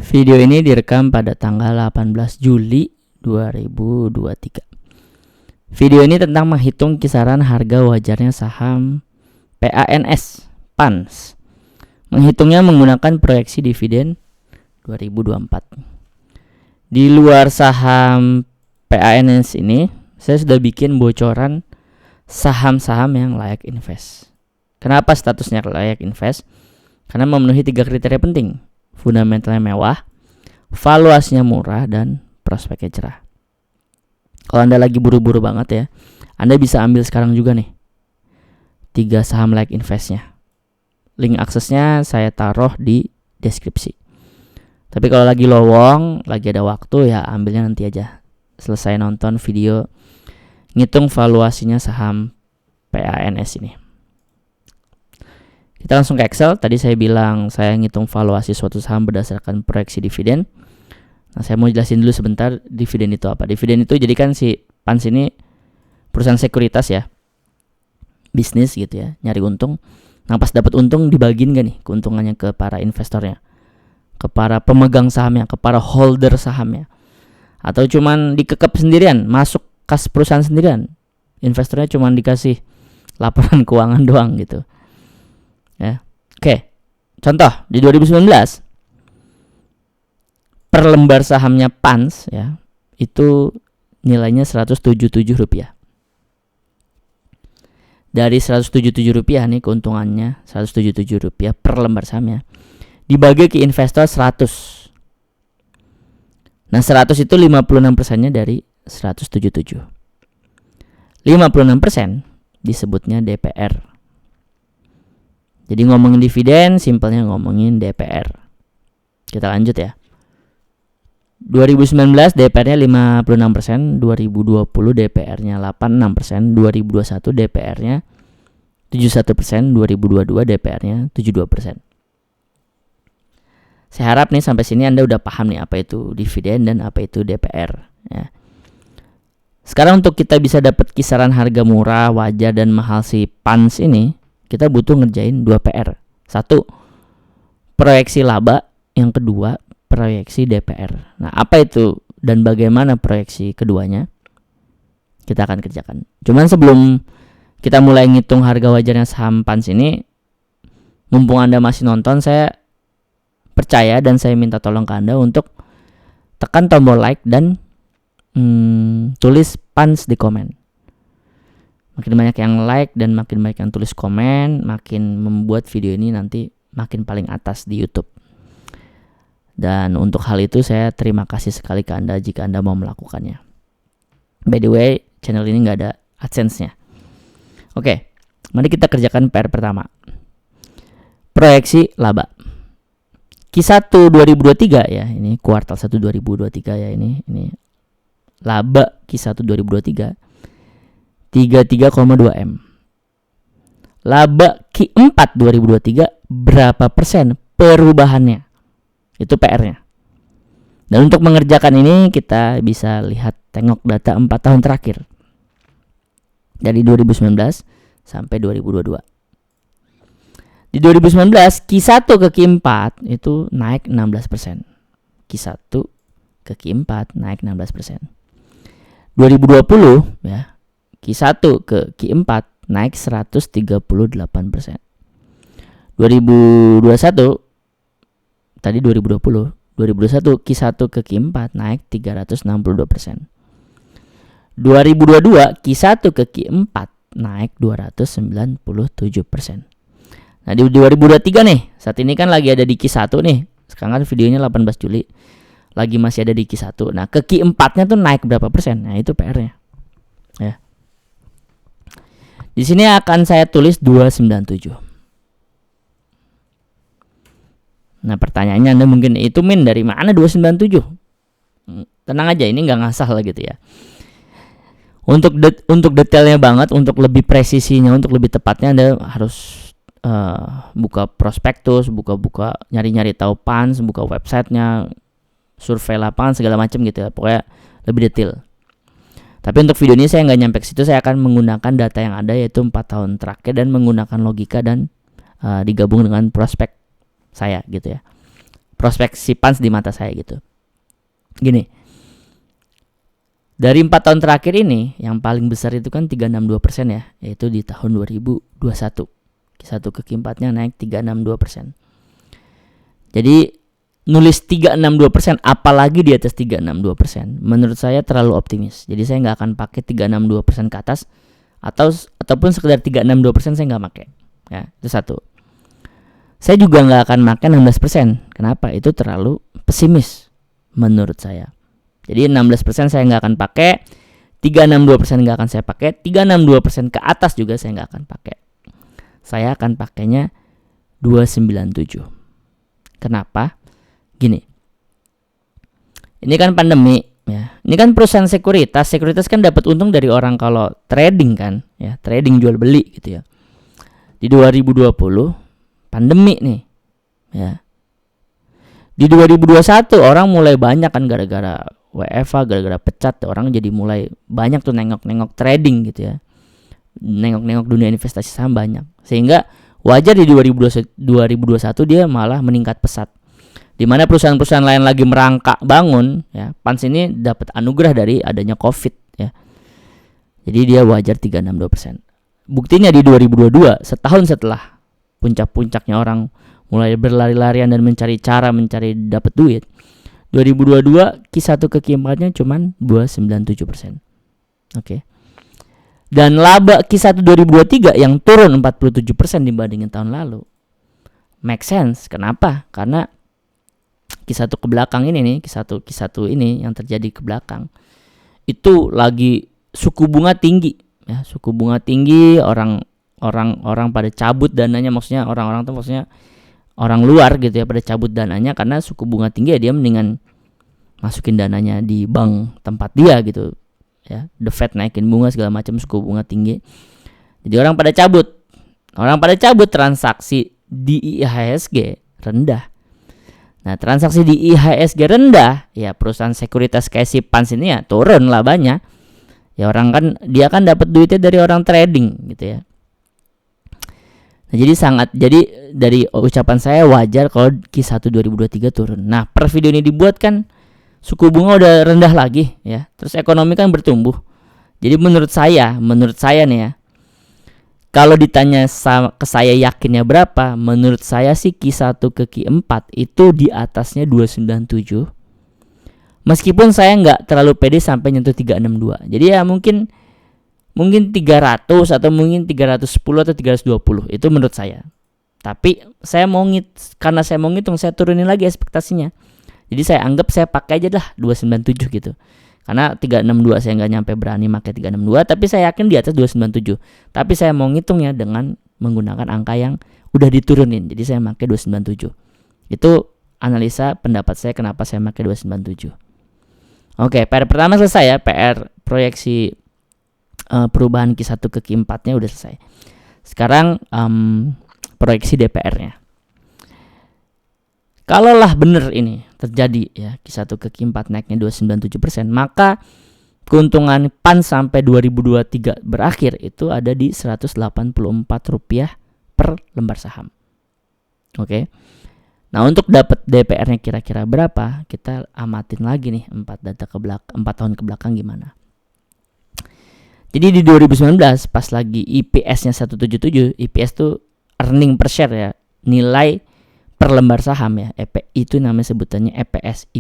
Video ini direkam pada tanggal 18 Juli 2023. Video ini tentang menghitung kisaran harga wajarnya saham PANS. Menghitungnya menggunakan proyeksi dividen 2024. Di luar saham PANS ini, saya sudah bikin bocoran saham-saham yang layak invest. Kenapa statusnya layak invest? Karena memenuhi 3 kriteria penting. Fundamentalnya mewah, valuasinya murah, dan prospeknya cerah. Kalau Anda lagi buru-buru banget ya, Anda bisa ambil sekarang juga nih 3 saham layak investnya. Link aksesnya saya taruh di deskripsi. Tapi kalau lagi lowong, lagi ada waktu, ya ambilnya nanti aja. Selesai nonton video ngitung valuasinya saham PANS ini. Kita langsung ke Excel. Tadi saya bilang saya ngitung valuasi suatu saham berdasarkan proyeksi dividen. Nah, saya mau jelasin dulu sebentar dividen itu apa. Dividen itu jadi kan si PANS ini perusahaan sekuritas ya, bisnis gitu ya, nyari untung. Nah, pas dapat untung dibagiin gak nih keuntungannya ke para investornya, ke para pemegang sahamnya, ke para holder sahamnya, atau cuman dikekep sendirian, masuk kas perusahaan sendirian, investornya cuman dikasih laporan keuangan doang gitu ya. Oke, contoh di 2019 per lembar sahamnya PANS ya, itu nilainya Rp177. Dari Rp177 nih keuntungannya, Rp177 per lembar sahamnya, dibagi ke investor 100. Nah, 100 itu 56%-nya dari 177. 56% disebutnya DPR. Jadi ngomongin dividen, simpelnya ngomongin DPR. Kita lanjut ya. 2019 DPR-nya 56%, 2020 DPR-nya 86%, 2021 DPR-nya 71%, 2022 DPR-nya 72%. Saya harap nih sampai sini Anda udah paham nih apa itu dividen dan apa itu DPR ya. Sekarang untuk kita bisa dapat kisaran harga murah, wajar, dan mahal si PANS ini, kita butuh ngerjain 2 PR. 1, proyeksi laba. Yang kedua, proyeksi DPR. Nah, apa itu dan bagaimana proyeksi keduanya? Kita akan kerjakan. Cuman sebelum kita mulai ngitung harga wajarnya saham PANS ini, mumpung Anda masih nonton, saya percaya dan saya minta tolong ke Anda untuk tekan tombol like dan tulis PANS di komen. Makin banyak yang like dan makin banyak yang tulis komen, makin membuat video ini nanti makin paling atas di YouTube. Dan untuk hal itu saya terima kasih sekali ke Anda jika Anda mau melakukannya. By the way, channel ini nggak ada AdSense-nya. Oke, mari kita kerjakan PR pertama. Proyeksi laba. Q1 2023 ya, ini kuartal 1 2023 ya, ini laba Q1 2023 33,2 M. Laba Q4 2023 berapa persen perubahannya? Itu PR-nya. Dan untuk mengerjakan ini kita bisa lihat tengok data 4 tahun terakhir. Dari 2019 sampai 2022. Di 2019 Q1 ke Q4 itu naik 16%. Q1 ke Q4 naik 16%. 2020 ya, Q1 ke Q4 naik 138%. 2021 tadi 2021 Q1 ke Q4 naik 362%. 2022 Q1 ke Q4 naik 297%. Nah, di 2023 nih, saat ini kan lagi ada di Q1 nih. Sekarang kan videonya 18 Juli. Lagi masih ada di Q1. Nah, ke Q4-nya tuh naik berapa persen? Nah, itu PR-nya. Ya. Di sini akan saya tulis 297. Nah, pertanyaannya Anda mungkin, itu Min dari mana 297? Tenang aja, ini nggak ngasal lah gitu ya. Untuk detailnya banget, untuk lebih presisinya, untuk lebih tepatnya Anda harus buka prospektus, buka nyari-nyari tahu PANS, buka websitenya, survei lapangan segala macam gitu ya. Pokoknya lebih detail. Tapi untuk video ini saya nggak nyampe ke situ. Saya akan menggunakan data yang ada, yaitu 4 tahun terakhir, dan menggunakan logika dan digabung dengan prospek saya gitu ya. prospek si PANS di mata saya gitu. Gini, dari 4 tahun terakhir ini yang paling besar itu kan 362% ya, yaitu di tahun 2021. Q1 ke Q4-nya naik 362%. Jadi nulis 362% apalagi di atas 362% menurut saya terlalu optimis. Jadi saya nggak akan pakai 362% ke atas ataupun sekedar 362% saya nggak pakai. Ya, itu satu. Saya juga nggak akan pakai 16%. Kenapa? Itu terlalu pesimis menurut saya. Jadi 16% saya nggak akan pakai, 362% nggak akan saya pakai, 362% ke atas juga saya nggak akan pakai. Saya akan pakainya 297. Kenapa? Gini, ini kan pandemi ya. Ini kan perusahaan sekuritas kan dapat untung dari orang kalau trading kan, ya trading jual beli gitu ya. Di 2020 pandemi nih, ya. Di 2021 orang mulai banyak kan gara-gara WFH, gara-gara pecat, orang jadi mulai banyak tuh nengok-nengok trading gitu ya. Nengok-nengok dunia investasi saham banyak. Sehingga wajar di 2021 dia malah meningkat pesat. Di mana perusahaan-perusahaan lain lagi merangkak bangun, ya, PANS ini dapat anugerah dari adanya Covid ya. Jadi dia wajar 362%. Buktinya di 2022, setahun setelah puncak-puncaknya orang mulai berlari-larian dan mencari dapat duit, 2022 Q1 ke Q4-nya cuman 297%. Oke. Dan laba Q1 2023 yang turun 47% dibandingin tahun lalu. Make sense. Kenapa? Karena Q1 ke belakang ini nih, Q1 ini yang terjadi ke belakang itu lagi suku bunga tinggi ya, suku bunga tinggi, orang pada cabut dananya, maksudnya orang-orang tuh maksudnya orang luar gitu ya, pada cabut dananya karena suku bunga tinggi ya, dia mendingan masukin dananya di bank tempat dia gitu ya. The Fed naikin bunga segala macam, suku bunga tinggi. Jadi orang pada cabut, transaksi di IHSG rendah. Nah, transaksi di IHSG rendah, ya perusahaan sekuritas kayak si PANS ini ya turun labanya. Ya orang kan dia kan dapat duitnya dari orang trading gitu ya. Nah, jadi dari ucapan saya wajar kalau Q1 2023 turun. Nah, per video ini dibuat kan suku bunga udah rendah lagi ya. Terus ekonomi kan bertumbuh. Jadi menurut saya nih ya, kalau ditanya ke saya yakinnya berapa, menurut saya sih Q1 ke Q4 itu di atasnya 297. Meskipun saya nggak terlalu pede sampai nyentuh 362. Jadi ya mungkin 300 atau mungkin 310 atau 320 itu menurut saya. Tapi karena saya mau ngitung, saya turunin lagi ekspektasinya. Jadi saya anggap saya pakai aja lah 297 gitu. Karena 362 saya nggak nyampe berani pakai 362, tapi saya yakin di atas 297. Tapi saya mau ngitungnya dengan menggunakan angka yang udah diturunin. Jadi saya pakai 297. Itu analisa pendapat saya kenapa saya pakai 297. Oke, PR pertama selesai ya. PR proyeksi perubahan Q1 ke Q4-nya udah selesai. Sekarang proyeksi DPR-nya. Kalaulah benar ini terjadi ya, Q1 ke Q4 naiknya 297%, maka keuntungan PANS sampai 2023 berakhir itu ada di Rp184 per lembar saham. Oke. Nah, untuk dapat DPR-nya kira-kira berapa, kita amatin lagi nih 4 tahun ke belakang gimana. Jadi di 2019 pas lagi EPS-nya 177, EPS tuh earning per share ya, nilai per lembar saham ya, itu namanya sebutannya EPS.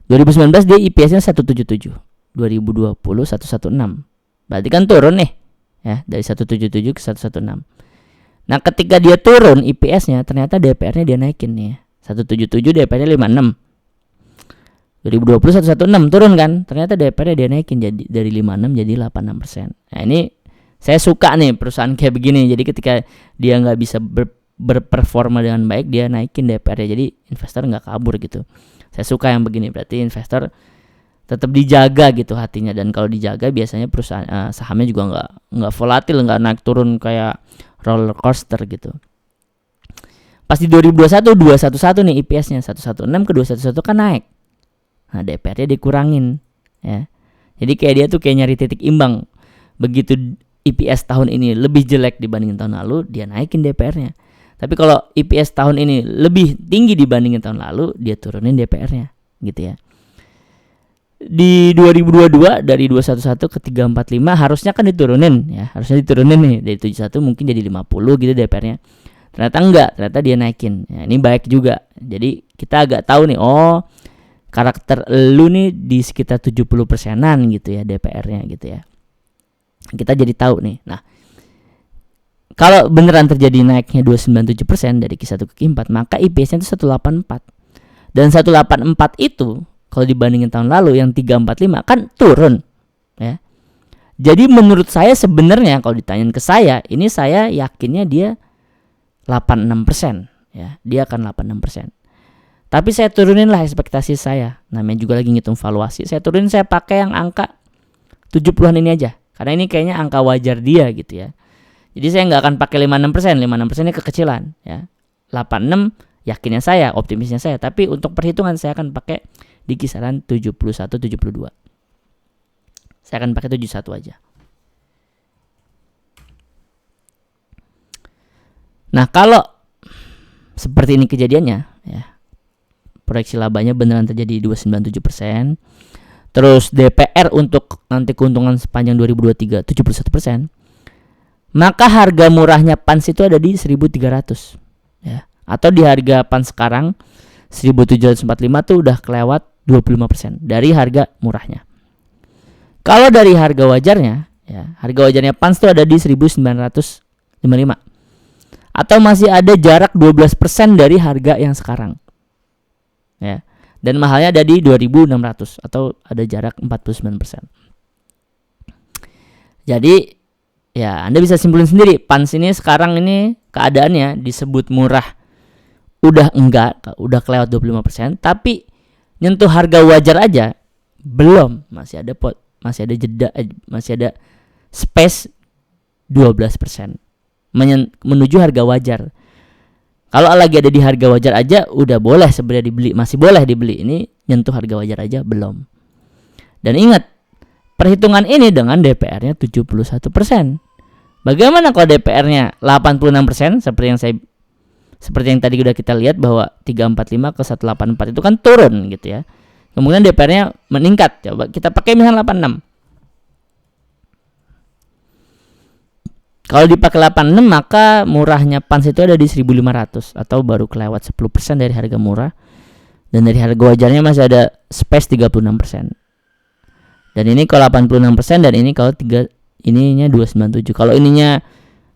2019 dia EPS-nya 177, 2020 116. Berarti kan turun nih ya, dari 177 ke 116. Nah, ketika dia turun EPS-nya, ternyata DPR-nya dia naikin nih ya. 177 DPR-nya 56. 2020 116 turun kan? Ternyata DPR-nya dia naikin jadi dari 56 jadi 86%. Nah, ini saya suka nih perusahaan kayak begini. Jadi ketika dia nggak bisa berperforma dengan baik, dia naikin DPR-nya, jadi investor nggak kabur gitu. Saya suka yang begini, berarti investor tetap dijaga gitu hatinya, dan kalau dijaga biasanya perusahaan sahamnya juga nggak volatil, nggak naik turun kayak roller coaster gitu. Pas di 2021 211 nih EPS-nya 116 ke 211 kan naik. Nah, DPR-nya dikurangin ya. Jadi kayak dia tuh kayak nyari titik imbang. Begitu EPS tahun ini lebih jelek dibandingin tahun lalu, dia naikin DPR-nya. Tapi kalau EPS tahun ini lebih tinggi dibandingin tahun lalu, dia turunin DPR-nya gitu ya. Di 2022 dari 211 ke 345 harusnya kan diturunin ya, harusnya diturunin nih dari 71 mungkin jadi 50 gitu DPR-nya. Ternyata enggak, ternyata dia naikin. Ya, ini baik juga. Jadi kita agak tahu nih, oh karakter lu nih di sekitar 70%-an gitu ya DPR-nya gitu ya. Kita jadi tahu nih. Nah, kalau beneran terjadi naiknya 297% dari Q1 ke Q4, maka EPS-nya itu 184. Dan 184 itu kalau dibandingin tahun lalu yang 345 kan turun ya. Jadi menurut saya sebenarnya kalau ditanyain ke saya, ini saya yakinnya dia 86% ya. Dia akan 86%. Tapi saya turunin lah ekspektasi saya. Namanya juga lagi ngitung valuasi. Saya turunin, saya pakai yang angka 70-an ini aja. Karena ini kayaknya angka wajar dia gitu ya. Jadi saya nggak akan pakai 56%. 56% ini kekecilan ya. 86 yakinnya saya, optimisnya saya. Tapi untuk perhitungan saya akan pakai di kisaran 71-72. Saya akan pakai 71 aja. Nah, kalau seperti ini kejadiannya ya, proyeksi labanya beneran terjadi 297%. Terus DPR untuk nanti keuntungan sepanjang 2023 71%. Maka harga murahnya PANS itu ada di 1.300 ya. Atau di harga PANS sekarang 1.745 tuh udah kelewat 25% dari harga murahnya. Kalau dari harga wajarnya ya, harga wajarnya PANS tuh ada di 1.955. Atau masih ada jarak 12% dari harga yang sekarang. Ya. Dan mahalnya ada di 2.600 atau ada jarak 49%. Jadi ya Anda bisa simpulin sendiri, PANS ini sekarang ini keadaannya disebut murah. Udah enggak, udah kelewat 25%, tapi nyentuh harga wajar aja belum, masih ada masih ada jeda, masih ada space 12% menuju harga wajar. Kalau lagi ada di harga wajar aja udah boleh sebenarnya dibeli, masih boleh dibeli. Ini nyentuh harga wajar aja belum. Dan ingat, perhitungan ini dengan DPR-nya 71%. Bagaimana kalau DPR-nya 86% seperti yang tadi udah kita lihat bahwa 345 ke 184 itu kan turun gitu ya. Kemudian DPR-nya meningkat. Coba kita pakai misalnya 86. Kalau dipakai 86 maka murahnya PANS itu ada di 1.500 atau baru kelewat 10% dari harga murah. Dan dari harga wajarnya masih ada space 36%. Dan ini kalau 86% dan ini kalau ininya 297. Kalau ininya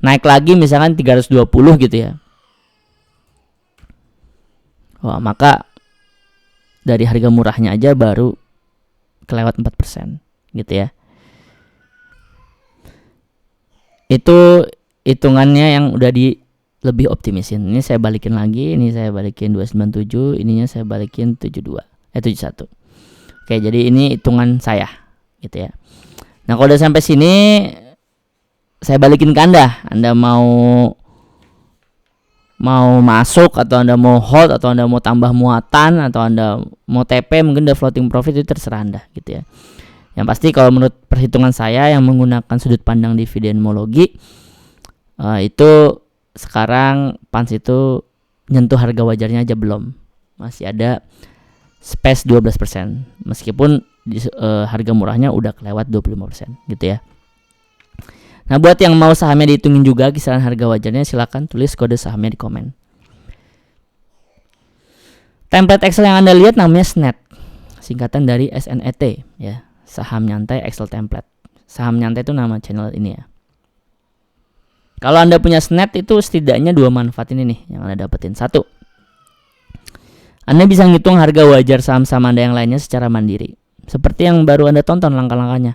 naik lagi misalkan 320 gitu ya. Wah, maka dari harga murahnya aja baru kelewat 4% gitu ya. Itu hitungannya yang udah lebih optimisin. Ini saya balikin lagi, ini saya balikin 297, ininya saya balikin 71. Oke, jadi ini hitungan saya gitu ya. Nah, kalau udah sampai sini saya balikin ke Anda. Anda mau masuk atau Anda mau hold atau Anda mau tambah muatan atau Anda mau TP, mungkin udah floating profit, itu terserah Anda gitu ya. Yang pasti kalau menurut perhitungan saya yang menggunakan sudut pandang dividenmologi itu sekarang PANS itu nyentuh harga wajarnya aja belum. Masih ada space 12%. Meskipun harga murahnya udah kelewat 25% gitu ya. Nah, buat yang mau sahamnya dihitungin juga kisaran harga wajarnya, silakan tulis kode sahamnya di komen. Template Excel yang Anda lihat namanya SNET. Singkatan dari SNET ya. Saham nyantai Excel template. Saham nyantai itu nama channel ini ya. Kalau Anda punya SNET itu setidaknya dua manfaat ini nih yang Anda dapetin. Satu, Anda bisa ngitung harga wajar saham-saham Anda yang lainnya secara mandiri. Seperti yang baru Anda tonton langkah-langkahnya.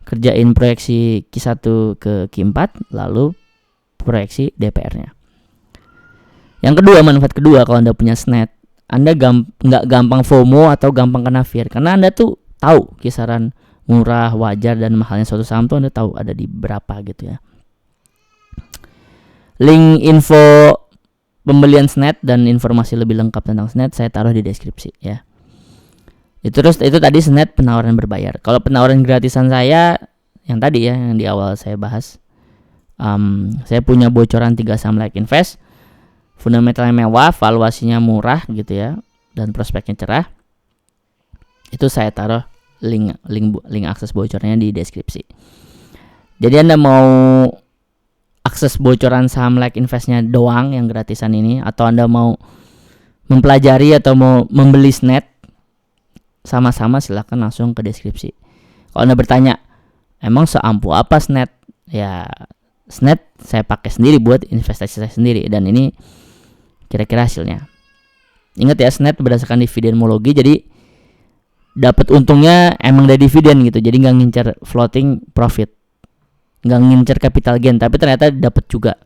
Kerjain proyeksi Q1 ke Q4, lalu proyeksi DPR-nya. Yang kedua, manfaat kedua kalau Anda punya SNET, Anda nggak gampang FOMO atau gampang kena fear. Karena Anda tuh tahu kisaran murah, wajar, dan mahalnya suatu saham tuh Anda tahu ada di berapa gitu ya. Link info pembelian SNET dan informasi lebih lengkap tentang SNET saya taruh di deskripsi ya. Itu tadi SNET penawaran berbayar. Kalau penawaran gratisan saya yang tadi ya, yang di awal saya bahas, saya punya bocoran 3 saham like invest. fundamentalnya mewah, valuasinya murah gitu ya, dan prospeknya cerah. Itu saya taruh link akses bocornya di deskripsi. Jadi Anda mau akses bocoran saham Like Investnya doang yang gratisan ini, atau Anda mau mempelajari atau mau membeli SNET, sama-sama silahkan langsung ke deskripsi. Kalau Anda bertanya, emang seampuh apa SNET? Ya, SNET saya pakai sendiri buat investasi saya sendiri, dan ini kira-kira hasilnya. Ingat ya, SNET berdasarkan dividenmologi, jadi dapat untungnya emang dari dividen gitu. Jadi nggak ngincer floating profit, nggak ngincer capital gain, tapi ternyata dapat juga.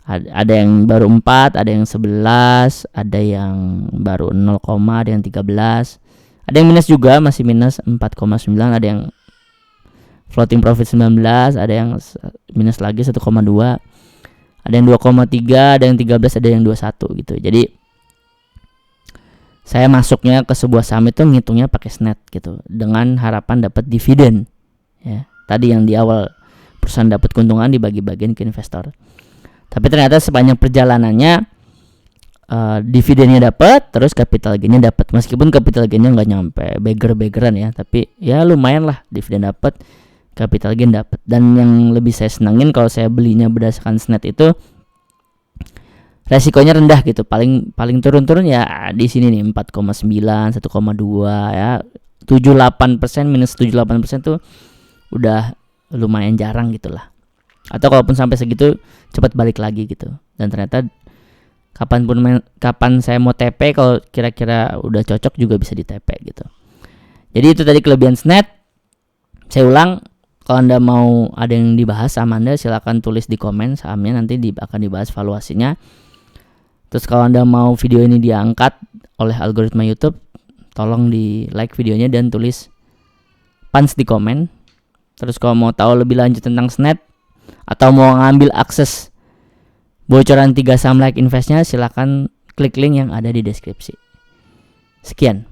Ada yang baru 4, ada yang 11, ada yang baru 0, ada yang 13, ada yang minus juga, masih minus 4,9, ada yang floating profit 19, ada yang minus lagi 1,2, ada yang 2,3, ada yang 13, ada yang 21 gitu. Jadi saya masuknya ke sebuah saham itu ngitungnya pakai SNET gitu, dengan harapan dapat dividen ya. Tadi yang di awal, perusahaan dapat keuntungan dibagi-bagiin ke investor. Tapi ternyata sepanjang perjalanannya dividennya dapat, terus capital gainnya dapat. Meskipun capital gainnya nggak nyampe beger-begeran ya, tapi ya lumayan lah, dividen dapat, capital gain dapat. Dan yang lebih saya senangin kalau saya belinya berdasarkan SNET itu resikonya rendah gitu. Paling turun-turun ya di sini nih 4,9, 1,2 ya. 78% minus 78% tuh udah lumayan jarang gitulah. Atau kalaupun sampai segitu cepat balik lagi gitu. Dan ternyata kapan saya mau TP, kalau kira-kira udah cocok juga bisa di TP gitu. Jadi itu tadi kelebihan SNET. Saya ulang, kalau Anda mau ada yang dibahas sama Anda, silakan tulis di komen sahamnya, nanti akan dibahas valuasinya. Terus kalau Anda mau video ini diangkat oleh algoritma YouTube, tolong di like videonya dan tulis punch di komen. Terus kalau mau tahu lebih lanjut tentang SNET atau mau ngambil akses bocoran 3 saham Like Investnya, silakan klik link yang ada di deskripsi. Sekian.